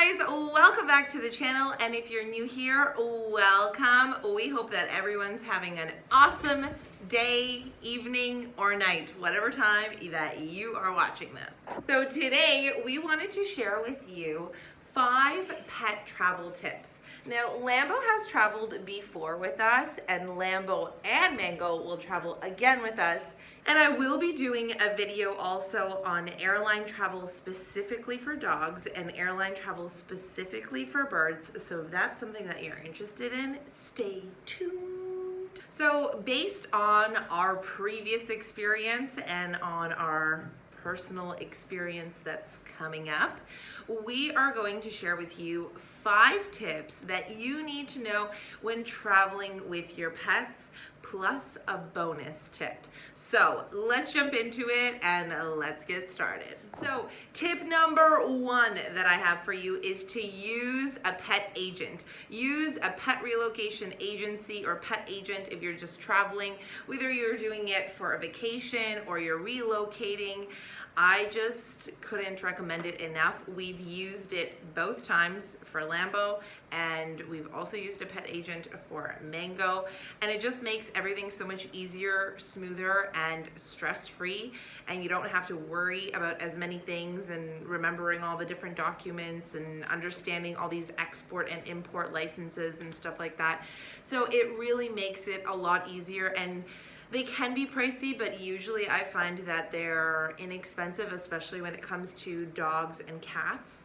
guys, welcome back to the channel, and if you're new here, welcome. We hope that everyone's having an awesome day, evening, or night, whatever time that you are watching this. So today we wanted to share with you 5 pet travel tips. Now, Lambo has traveled before with us, and Lambo and Mango will travel again with us. And I will be doing a video also on airline travel specifically for dogs and airline travel specifically for birds. So if that's something that you're interested in, stay tuned. So based on our previous experience and on our personal experience that's coming up, we are going to share with you 5 tips that you need to know when traveling with your pets, plus a bonus tip. So let's jump into it and let's get started. So tip number 1 that I have for you is to use a pet agent. Use a pet relocation agency or pet agent if you're just traveling, whether you're doing it for a vacation or you're relocating. I just couldn't recommend it enough. We've used it both times for Lambo, and we've also used a pet agent for Mango, and it just makes everything so much easier, smoother, and stress-free, and you don't have to worry about as many things and remembering all the different documents and understanding all these export and import licenses and stuff like that. So it really makes it a lot easier, and they can be pricey, but usually I find that they're inexpensive, especially when it comes to dogs and cats.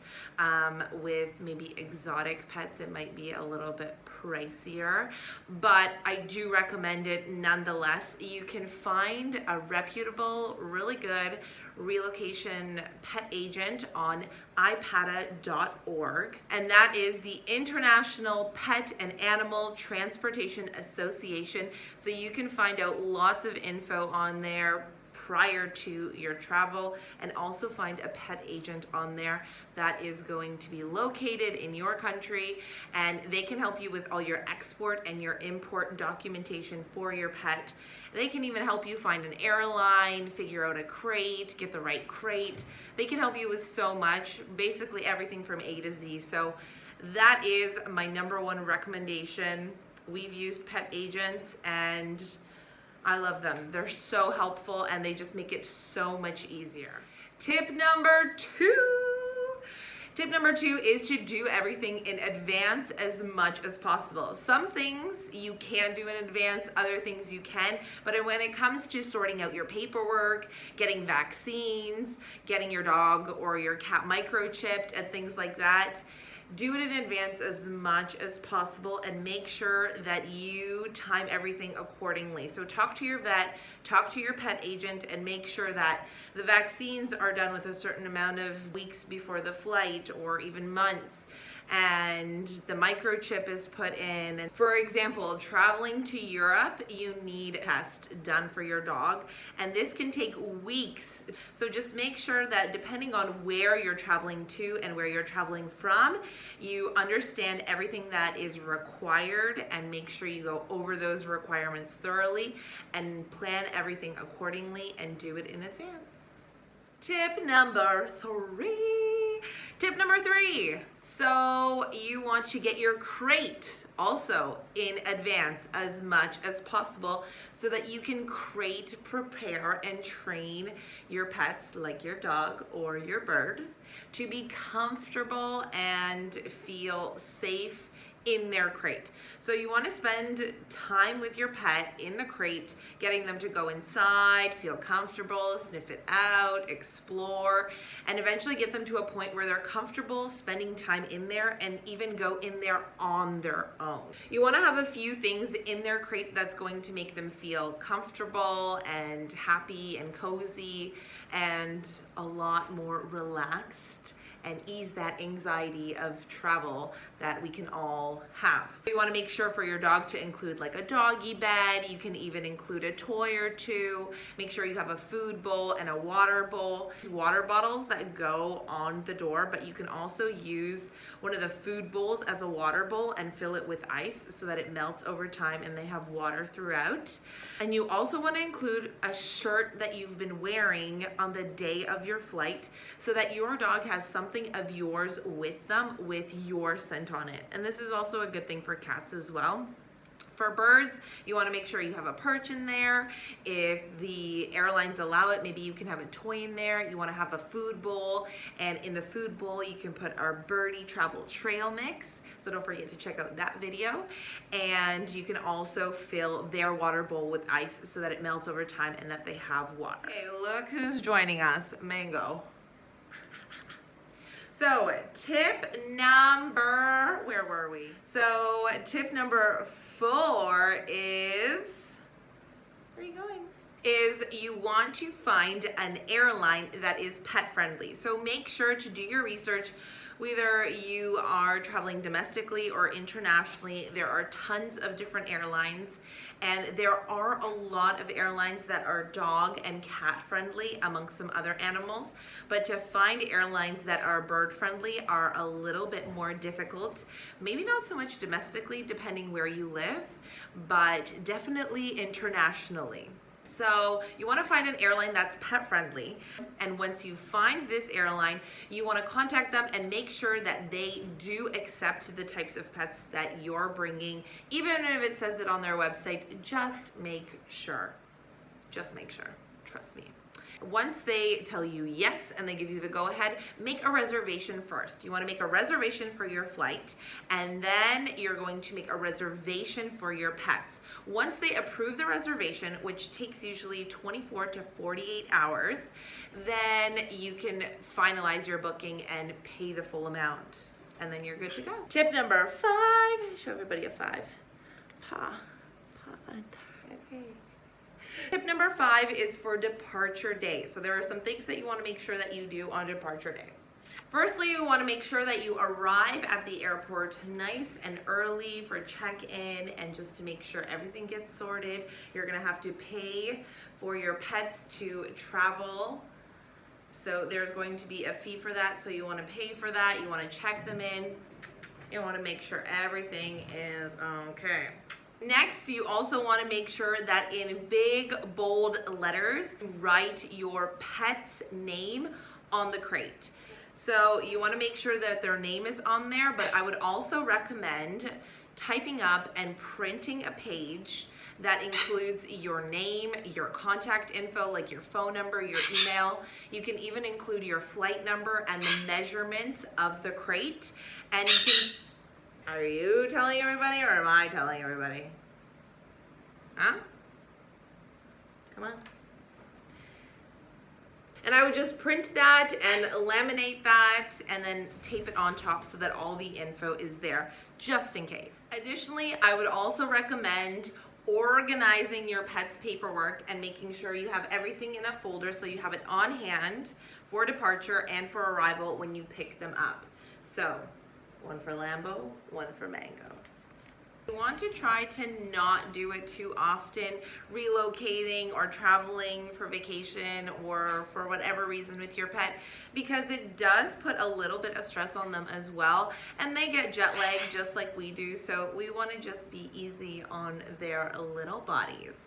With maybe exotic pets, it might be a little bit pricier, but I do recommend it nonetheless. You can find a reputable, really good relocation pet agent on iPATA.org, and that is the International Pet and Animal Transportation Association. So you can find out lots of info on there prior to your travel, and also find a pet agent on there that is going to be located in your country, and they can help you with all your export and your import documentation for your pet. They can even help you find an airline, figure out a crate, get the right crate. They can help you with so much, basically everything from A to Z. So that is my number 1 recommendation. We've used pet agents and I love them. They're so helpful and they just make it so much easier. Tip number 2. Tip number 2 is to do everything in advance as much as possible. Some things you can do in advance, other things you can, but when it comes to sorting out your paperwork, getting vaccines, getting your dog or your cat microchipped and things like that, do it in advance as much as possible and make sure that you time everything accordingly. So talk to your vet, talk to your pet agent, and make sure that the vaccines are done with a certain amount of weeks before the flight or even months, and the microchip is put in. And for example, traveling to Europe, you need a test done for your dog, and this can take weeks. So just make sure that depending on where you're traveling to and where you're traveling from, you understand everything that is required and make sure you go over those requirements thoroughly and plan everything accordingly and do it in advance. Tip number 3. Tip number 3. So you want to get your crate also in advance as much as possible so that you can crate, prepare, and train your pets, like your dog or your bird, to be comfortable and feel safe in their crate. So you want to spend time with your pet in the crate, getting them to go inside, feel comfortable, sniff it out, explore, and eventually get them to a point where they're comfortable spending time in there and even go in there on their own. You want to have a few things in their crate that's going to make them feel comfortable and happy and cozy and a lot more relaxed, and ease that anxiety of travel that we can all have. You want to make sure for your dog to include like a doggy bed. You can even include a toy or two. Make sure you have a food bowl and a water bowl. Water bottles that go on the door, but you can also use one of the food bowls as a water bowl and fill it with ice so that it melts over time and they have water throughout. And you also want to include a shirt that you've been wearing on the day of your flight so that your dog has something something of yours with them with your scent on it. And this is also a good thing for cats as well. For birds, you want to make sure you have a perch in there. If the airlines allow it, maybe you can have a toy in there. You want to have a food bowl, and in the food bowl you can put our birdie travel trail mix, so don't forget to check out that video. And you can also fill their water bowl with ice so that it melts over time and that they have water. Okay, look who's joining us, Mango. So tip number, where were we? So tip number 4 is, where are you going? Is you want to find an airline that is pet friendly. So make sure to do your research. Whether you are traveling domestically or internationally, there are tons of different airlines, and there are a lot of airlines that are dog and cat friendly amongst some other animals. But to find airlines that are bird friendly are a little bit more difficult. Maybe not so much domestically, depending where you live, but definitely internationally. So you want to find an airline that's pet friendly, and once you find this airline, you want to contact them and make sure that they do accept the types of pets that you're bringing. Even if it says it on their website, just make sure. Just make sure. Trust me. Once they tell you yes and they give you the go-ahead, make a reservation first. You want to make a reservation for your flight, and then you're going to make a reservation for your pets. Once they approve the reservation, which takes usually 24 to 48 hours, then you can finalize your booking and pay the full amount, and then you're good to go. Tip number 5, show everybody a 5. Okay. Tip number 5 is for departure day. So there are some things that you want to make sure that you do on departure day. Firstly, you want to make sure that you arrive at the airport nice and early for check-in, and just to make sure everything gets sorted. You're going to have to pay for your pets to travel. So there's going to be a fee for that. So you want to pay for that. You want to check them in. You want to make sure everything is okay. Next, you also want to make sure that in big, bold letters, write your pet's name on the crate. So you want to make sure that their name is on there, but I would also recommend typing up and printing a page that includes your name, your contact info, like your phone number, your email. You can even include your flight number and the measurements of the crate. And you can... Are you telling everybody, or am I telling everybody? Huh? Come on. And I would just print that and laminate that and then tape it on top so that all the info is there, just in case. Additionally, I would also recommend organizing your pet's paperwork and making sure you have everything in a folder so you have it on hand for departure and for arrival when you pick them up. So, one for Lambo, one for Mango. You want to try to not do it too often, relocating or traveling for vacation or for whatever reason with your pet, because it does put a little bit of stress on them as well, and they get jet lagged just like we do, so we want to just be easy on their little bodies.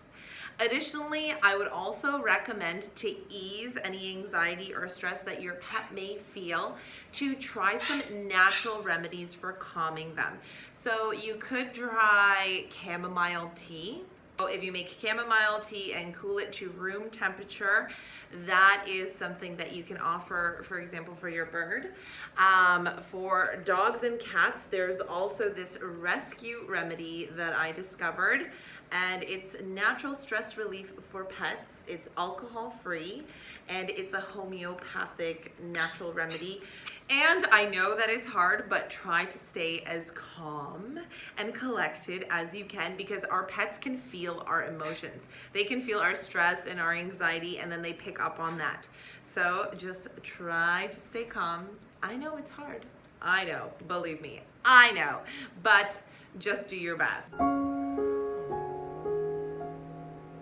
Additionally, I would also recommend, to ease any anxiety or stress that your pet may feel, to try some natural remedies for calming them. So you could try chamomile tea. So if you make chamomile tea and cool it to room temperature, that is something that you can offer, for example, for your bird. For dogs and cats, there's also this rescue remedy that I discovered, and it's natural stress relief for pets. It's alcohol free, and it's a homeopathic natural remedy. And I know that it's hard, but try to stay as calm and collected as you can, because our pets can feel our emotions. They can feel our stress and our anxiety, and then they pick up on that. So just try to stay calm. I know it's hard. I know, believe me, I know, but just do your best.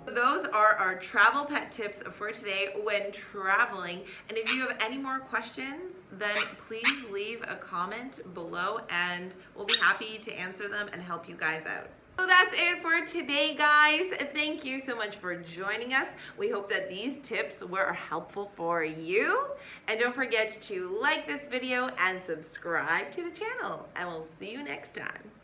Those are our travel pet tips for today when traveling. And if you have any more questions, then please leave a comment below and we'll be happy to answer them and help you guys out. So that's it for today, guys. Thank you so much for joining us. We hope that these tips were helpful for you. And don't forget to like this video and subscribe to the channel. And we'll see you next time.